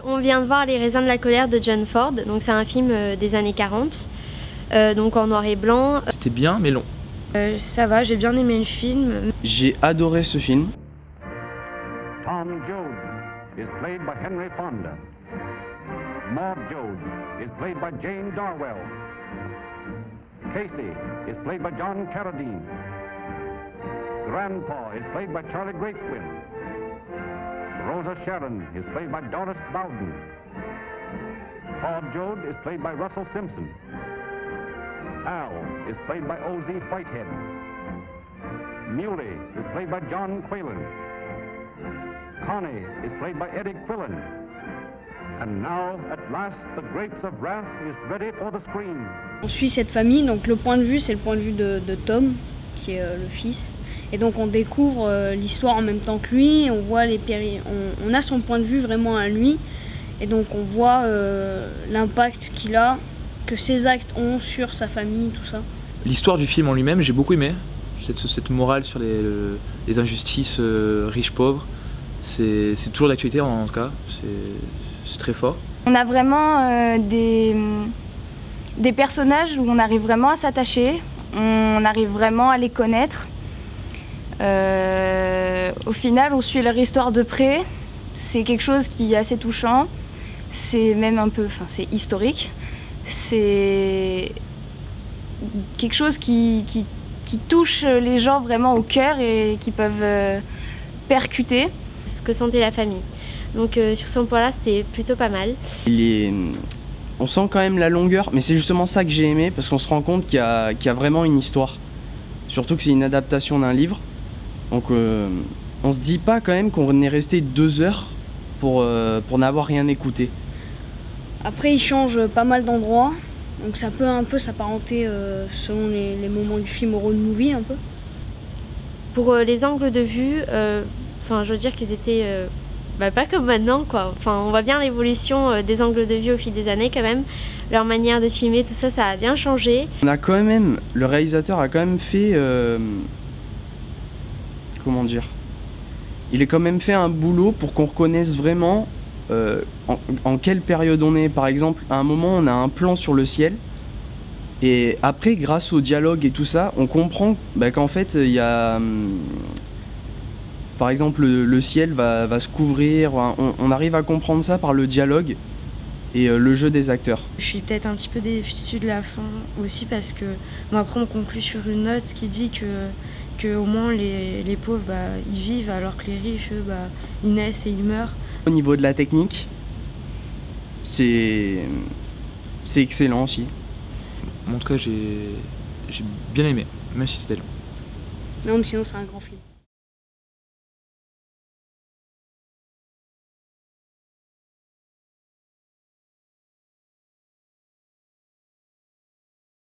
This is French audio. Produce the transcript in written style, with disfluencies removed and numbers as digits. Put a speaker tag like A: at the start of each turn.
A: On vient de voir Les raisins de la colère de John Ford, donc c'est un film des années 40, donc en noir et blanc.
B: C'était bien mais long.
C: Ça va, j'ai bien aimé le film.
D: J'ai adoré ce film.
E: Tom Joad is played by Henry Fonda. Maud Joad is played by Jane Darwell. Casey is played by John Carradine. Grandpa is played by Charlie Greatwin. Rosa Sharon is played by Doris Bowden. Paul Joad is played by Russell Simpson. Al is played by O.Z. Whitehead. Muley is played by John Quaylen. Connie is played by Eddie Quillen. And now, at last, the Grapes of Wrath is ready for the screen.
C: On suit cette famille, donc le point de vue, c'est le point de vue de Tom, qui est le fils. Et donc on découvre l'histoire en même temps que lui, on voit on a son point de vue vraiment à lui. Et donc on voit l'impact qu'il a, que ses actes ont sur sa famille, tout ça.
B: L'histoire du film en lui-même, j'ai beaucoup aimé. Cette morale sur les injustices riches-pauvres. C'est toujours d'actualité en tout cas, c'est très fort.
F: On a vraiment des personnages où on arrive vraiment à s'attacher, on arrive vraiment à les connaître. Au final, on suit leur histoire de près, c'est quelque chose qui est assez touchant, c'est même un peu, c'est historique, c'est quelque chose qui touche les gens vraiment au cœur et qui peuvent percuter.
A: Ce que sentait la famille. Donc sur ce point-là, c'était plutôt pas mal.
D: On sent quand même la longueur, mais c'est justement ça que j'ai aimé, parce qu'on se rend compte qu'il y a vraiment une histoire. Surtout que c'est une adaptation d'un livre. Donc on se dit pas quand même qu'on est resté 2 heures pour n'avoir rien écouté.
C: Après il change pas mal d'endroits, donc ça peut un peu s'apparenter selon les moments du film au road movie un peu.
A: Pour les angles de vue, je veux dire qu'ils étaient pas comme maintenant quoi. On voit bien l'évolution des angles de vue au fil des années quand même. Leur manière de filmer, tout ça, ça a bien changé.
D: Le réalisateur a quand même fait... comment dire, il a quand même fait un boulot pour qu'on reconnaisse vraiment en quelle période on est. Par exemple, à un moment, on a un plan sur le ciel, et après, grâce au dialogue et tout ça, on comprend qu'en fait, il y a... par exemple, le ciel va se couvrir, on arrive à comprendre ça par le dialogue et le jeu des acteurs.
G: Je suis peut-être un petit peu déçue de la fin aussi, parce que après on conclut sur une note qui dit que au moins les pauvres ils vivent, alors que les riches eux, ils naissent et ils meurent.
D: Au niveau de la technique, c'est excellent aussi.
B: En tout cas j'ai bien aimé, même si c'était long.
C: Non mais sinon c'est un grand film.